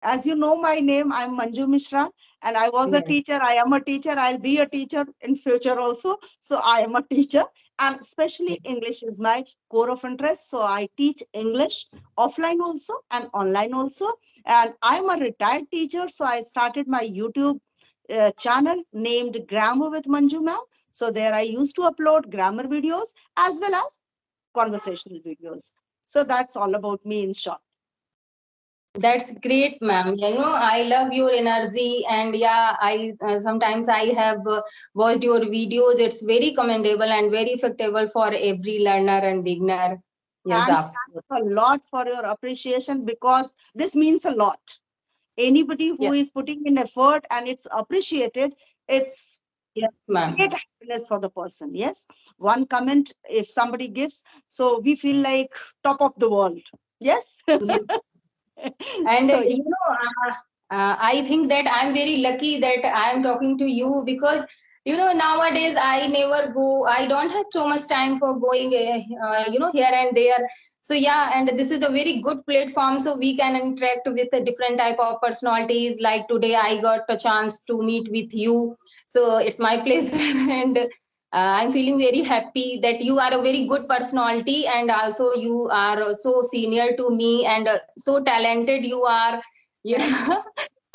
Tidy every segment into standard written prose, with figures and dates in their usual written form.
As you know my name, I'm Manju Mishra, and I was a Yes. teacher. I am a teacher. I'll be a teacher in future also. So I am a teacher, and especially English is my core of interest. So I teach English offline also and online also. And I'm a retired teacher, so I started my YouTube channel named Grammar with Manju Ma'am. So there I used to upload grammar videos as well as conversational videos. So that's all about me in short. That's great, ma'am. I love your energy, and yeah, I sometimes I have watched your videos. It's very commendable and very effective for every learner and beginner. Yes, Thanks, up. thanks a lot for your appreciation because this means a lot. Anybody who Yes, is putting in effort and it's appreciated, it's yes, ma'am. great happiness for the person. Yes, one comment if somebody gives, so we feel like top of the world. Yes. Yes. And So I think that I'm very lucky that I'm talking to you because nowadays I never go. I don't have so much time for going, here and there. So yeah, and this is a very good platform, so we can interact with a different type of personalities. Like today, I got a chance to meet with you, so it's my pleasure, and I'm feeling very happy that you are a very good personality, and also you are so senior to me, and so talented you are. thank you Yeah.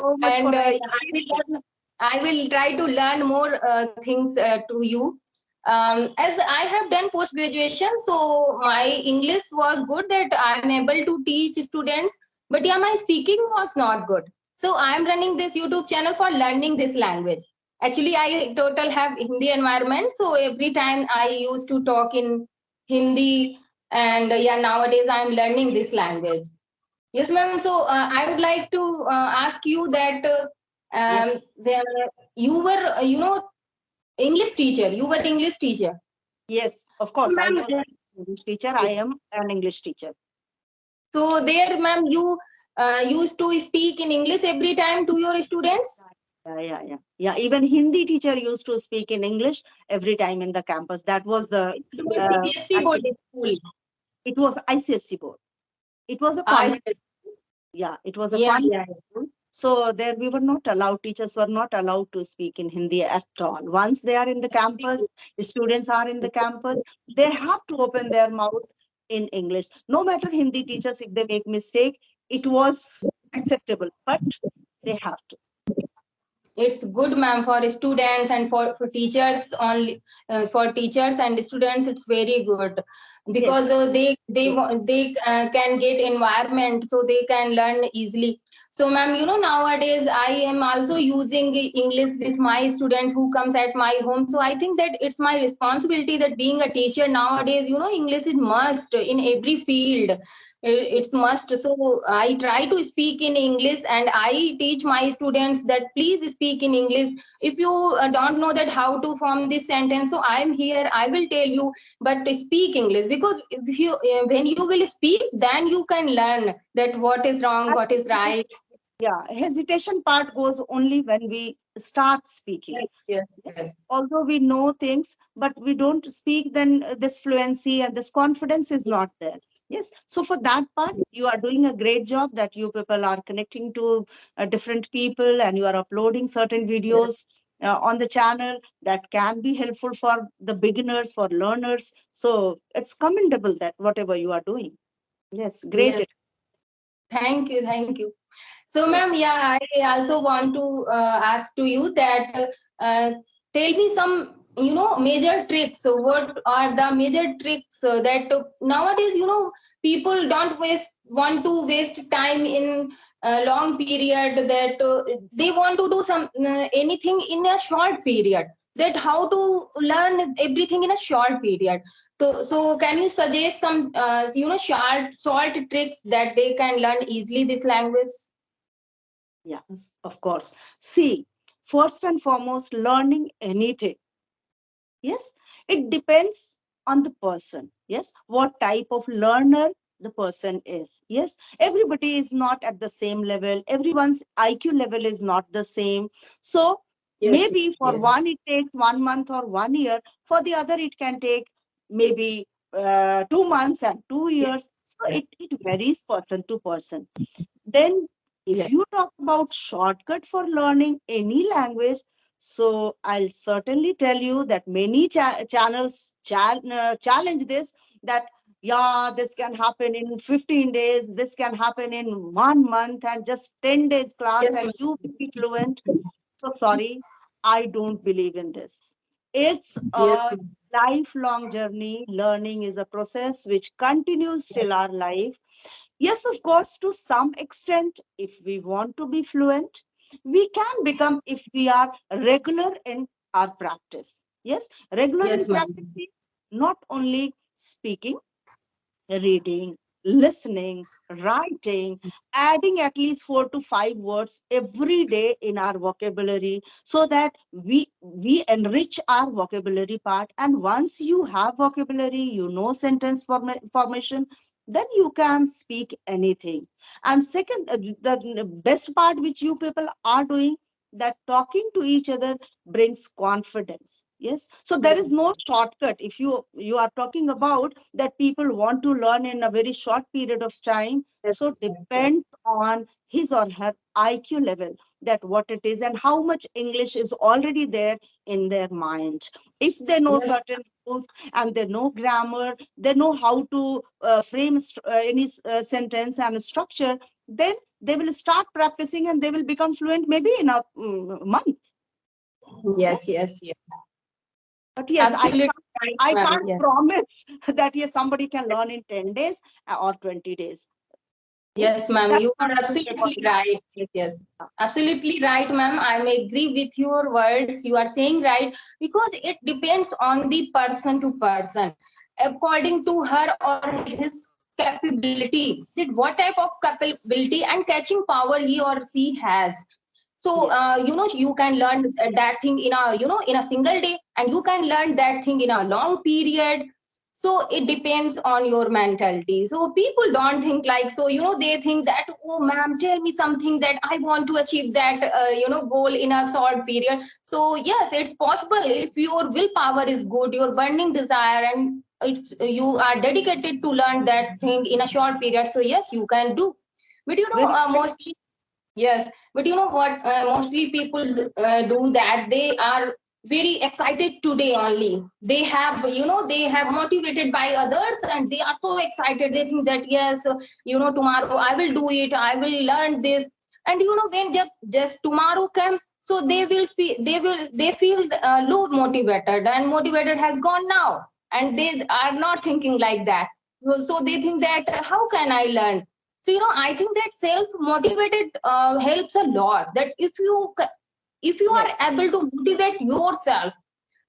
so much for And recognizing. yeah, I will try to learn more things to you. As I have done post graduation, so my English was good that I'm able to teach students, but yeah, my speaking was not good. So I'm running this YouTube channel for learning this language. Actually, I total have Hindi environment, so every time I used to talk in Hindi, and yeah, nowadays I'm learning this language. Yes, ma'am. So I would like to ask you that Yes, there you were, English teacher. You were English teacher. yes, of So, course. I ma'am, was English teacher. I am an English teacher. so there, ma'am, you used to speak in English every time to your students. Yeah. Even Hindi teacher used to speak in English every time in the campus. That was the It was uh, CBSE activity. boarding school. It was ICSE board. It was a I convent. said, Yeah, it was a yeah, convent yeah. school. So there we were not allowed, teachers were not allowed to speak in Hindi at all. Once they are in the campus, the students are in the campus, they have to open their mouth in English. No matter Hindi teachers, if they make mistake, it was acceptable, but they have to. It's good, ma'am, for students and for teachers only. For teachers and students, it's very good Yes. because they can get environment, so they can learn easily. So, ma'am, nowadays I am also using English with my students who comes at my home. So I think that it's my responsibility that being a teacher nowadays, English is must in every field. It's must. So I try to speak in English, and I teach my students that please speak in English. If you don't know that how to form this sentence, so I am here, I will tell you, but speak English, because if you when you will speak, then you can learn that what is wrong, what is right. Yeah, hesitation part goes only when we start speaking. Yes, yes, Yes, yes. although we know things, but we don't speak, then this fluency and this confidence is not there. Yes, so for that part, you are doing a great job that you people are connecting to different people and you are uploading certain Yes. videos on the channel that can be helpful for the beginners, for learners. So it's commendable that whatever you are doing. Yes, Yes. great. Thank you, thank you. So, Yeah. ma'am, yeah, I also want to ask to you that tell me some, major tricks. So, what are the major tricks that nowadays, people don't want to waste time in a long period, that they want to do some anything in a short period. That how to learn everything in a short period. So can you suggest some, short tricks that they can learn easily this language? Yes, of course. See, first and foremost, learning anything. Yes, it depends on the person. Yes, what type of learner the person is. Yes, everybody is not at the same level. Everyone's IQ level is not the same. So Yes, maybe for yes. one it takes 1 month or 1 year. For the other it can take maybe 2 months and two Yes, years. So yes. it varies person to person. Then If you talk about shortcut for learning any language, so I'll certainly tell you that many channels challenge this, that yeah, this can happen in 15 days, this can happen in 1 month, and just 10 days class, Yes, and ma'am. you will be fluent. So sorry, I don't believe in this. It's Yes, a lifelong journey. Learning is a process which continues till our life. Yes, of course, to some extent, if we want to be fluent, we can become if we are regular in our practice. Yes, regular in yes, practice, ma'am. not only speaking, reading, listening, writing, adding at least 4 to 5 words every day in our vocabulary, so that we enrich our vocabulary part. And once you have vocabulary, you know sentence formation, then you can speak anything. And second, the best part which you people are doing, that talking to each other brings confidence. Yes, so there is no shortcut. If you are talking about that people want to learn in a very short period of time, Yes, so yes, depends on his or her IQ level, that what it is and how much English is already there in their mind. If they know yes, certain rules and they know grammar, they know how to frame any sentence and structure, then they will start practicing and they will become fluent maybe in a month. yes, yes, yes. But yes, Absolutely right, I ma'am. can't Yes. promise that yes, somebody can learn in 10 days or 20 days. Yes, It's ma'am, that's you are not the absolutely right. Yes, yes. Absolutely right, ma'am. I may agree with your words. You are saying right because it depends on the person to person, according to her or his capability. That what type of capability and catching power he or she has. So, yes. you can learn that thing in a in a single day, and you can learn that thing in a long period. So it depends on your mentality. So people don't think like, so they think that, oh ma'am, tell me something that I want to achieve that goal in a short period. So yes, it's possible if your willpower is good, your burning desire, and it's you are dedicated to learn that thing in a short period, so yes, you can do. But Very mostly, yes, but you know what? Mostly people do that. They are very excited today only. They have, they have motivated by others, and they are so excited. They think that yes, tomorrow I will do it. I will learn this. And when just tomorrow comes, so they feel low motivated, and motivated has gone now, and they are not thinking like that. So they think that how can I learn? So I think that self motivated helps a lot. That if you are yes. able to motivate yourself,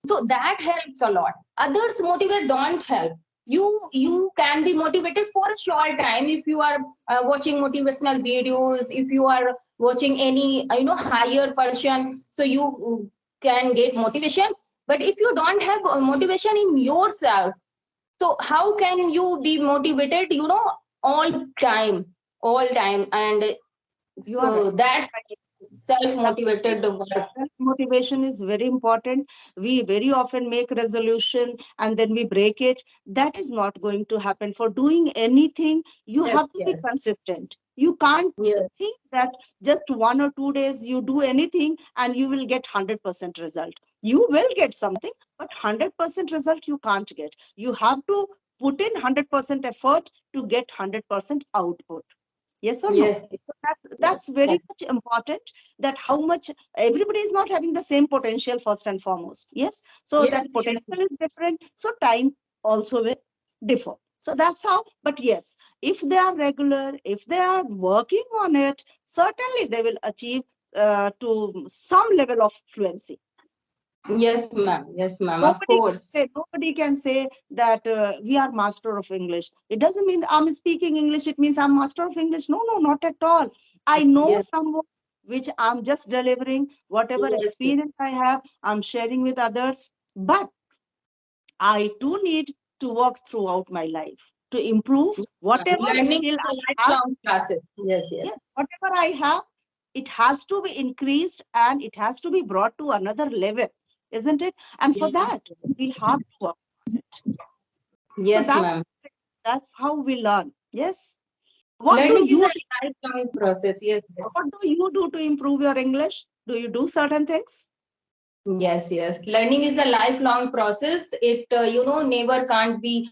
so that helps a lot. Others motivate don't help. You can be motivated for a short time if you are watching motivational videos, if you are watching any higher person, so you can get motivation. But if you don't have motivation in yourself, so how can you be motivated all time, all time? And You are so that's self motivated right. work. Self motivation is very important. We very often make resolution and then we break it. That is not going to happen. For doing anything, you Yes, have to be yes, consistent. You can't yes, think that just 1 or 2 days you do anything and you will get 100% result. You will get something, but 100% result you can't get. You have to put in 100% effort to get 100% output. Yes or no? yes, So that's yes, very yes, much important, that how much everybody is not having the same potential first and foremost. Yes. So yes, that yes, potential is different. So time also will differ. So that's how, but yes, if they are regular, if they are working on it, certainly they will achieve to some level of fluency. yes, ma'am. Yes, ma'am. Of Nobody course. can say, nobody can say that we are master of English. It doesn't mean I'm speaking English. It means I'm master of English. No, no, not at all. I know Yes, some which I'm just delivering. Whatever yes, yes. experience I have, I'm sharing with others. But I do need to work throughout my life to improve whatever Learning skill is a I have. lifelong process. Yes, Yes, yes, whatever I have, it has to be increased and it has to be brought to another level, isn't it? And for yes, that, we have to work on it. So yes, ma'am. that's how we learn. Yes. What do Learning is you a lifelong process. Yes, yes. what do you do to improve your English? Do you do certain things? Yes, yes. Learning is a lifelong process. It, never can't be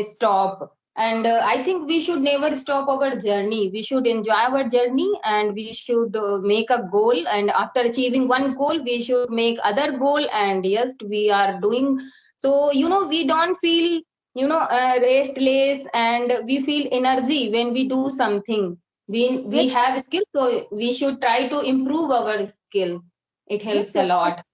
stop. And I think we should never stop our journey. We should enjoy our journey, and we should make a goal. And after achieving one goal, we should make other goal. And yes, we are doing so. We don't feel, restless, and we feel energy when we do something. We Yes, have skill, so we should try to improve our skill. It helps yes, a yes. lot.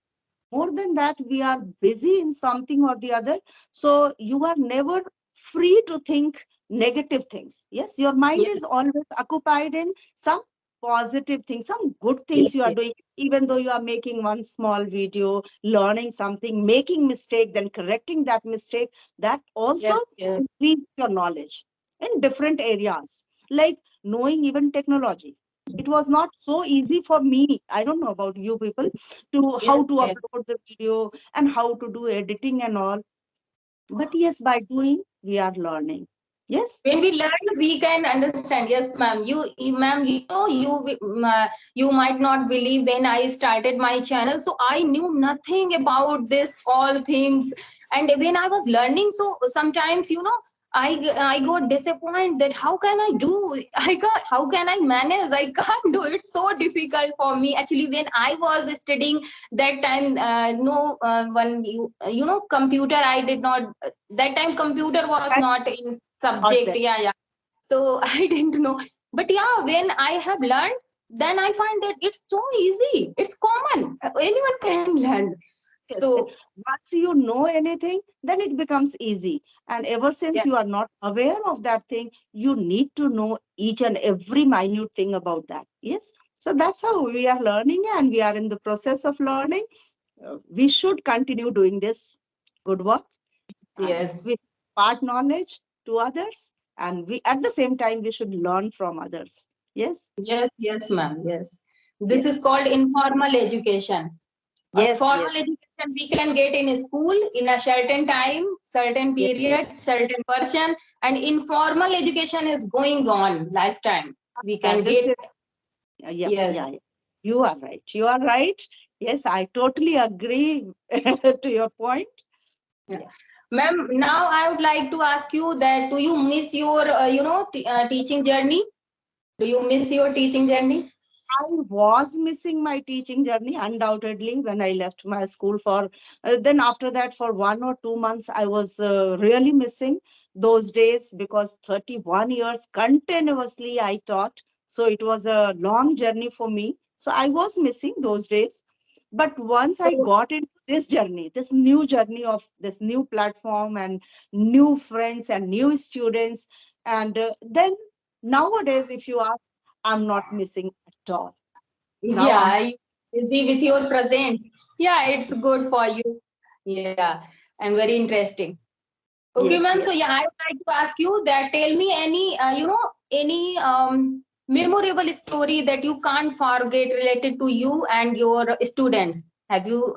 More than that, we are busy in something or the other. So you are never free to think negative things. Yes, your mind Yes, is always occupied in some positive things, some good yes, things you are yes, doing, even though you are making one small video, learning something, making mistake, then correcting that mistake. That also yes, yes, increase your knowledge in different areas, like knowing even technology. It was not so easy for me. I don't know about you people, to yes, how to yes. upload the video and how to do editing and all. But yes, by doing, we are learning. Yes, When we learn, we can understand. Yes, ma'am. Ma'am, you might not believe when I started my channel. So I knew nothing about this all things, and when I was learning, so sometimes I got disappointed that how can I do? How can I manage? I can't do it. So difficult for me. Actually, when I was studying that time, no one computer. I did not that time computer was that's not in not subject. there. Yeah, yeah. So I didn't know, but yeah, when I have learned, then I find that it's so easy, it's common, anyone can learn. Yes, So once you know anything, then it becomes easy. And ever since yeah, you are not aware of that thing, you need to know each and every minute thing about that. Yes. So that's how we are learning, and we are in the process of learning. We should continue doing this good work, and yes, we impart knowledge to others, and we at the same time we should learn from others. Yes, yes, yes, ma'am, yes. This is yes, called informal education. yes, yes, Formal education we can get in school in a certain time, certain yes, yes. period, certain person, and informal education is going on lifetime. We Yeah, can this get. is yeah, Yes. yeah, yeah. You are right. You are right. Yes, I totally agree to your point. Yeah. Yes. Ma'am, now I would like to ask you that do you miss your, teaching journey? Do you miss your teaching journey? I was missing my teaching journey undoubtedly when I left my school for, then after that for 1 or 2 months, I was really missing those days because 31 years continuously I taught. So it was a long journey for me. So I was missing those days. But once I So, got into this journey, this new journey of this new platform and new friends and new students, and then nowadays, if you ask, I'm not missing at all. Now I'm yeah, you busy with your present. Yeah, it's good for you. Yeah, and very interesting. Okay, ma'am. yes, So yes. yeah, I would like to ask you that tell me any, any memorable story that you can't forget related to you and your students. Have you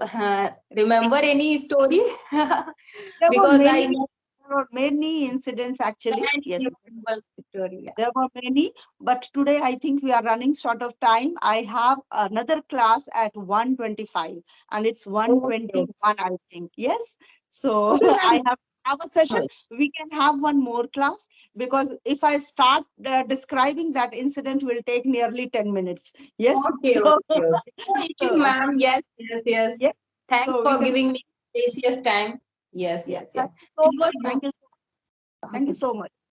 remember any story? There were Because I many, know there were many incidents actually. any Yes, memorable story. Yeah. there were many, but today I think we are running short of time. I have another class at 1:25 and it's Okay. 1:21, I think. Yes. So Okay, I ma'am. have a session. No. We can have one more class because if I start describing that incident will take nearly 10 minutes. Yes. Okay, okay, okay. No issue, So ma'am. Yes, yes, yes. yes. Thanks So we for can, giving me precious time. Yes, yeah. yes, Thank yes. you so It much. was Thank good. you. Thank you Okay. so much.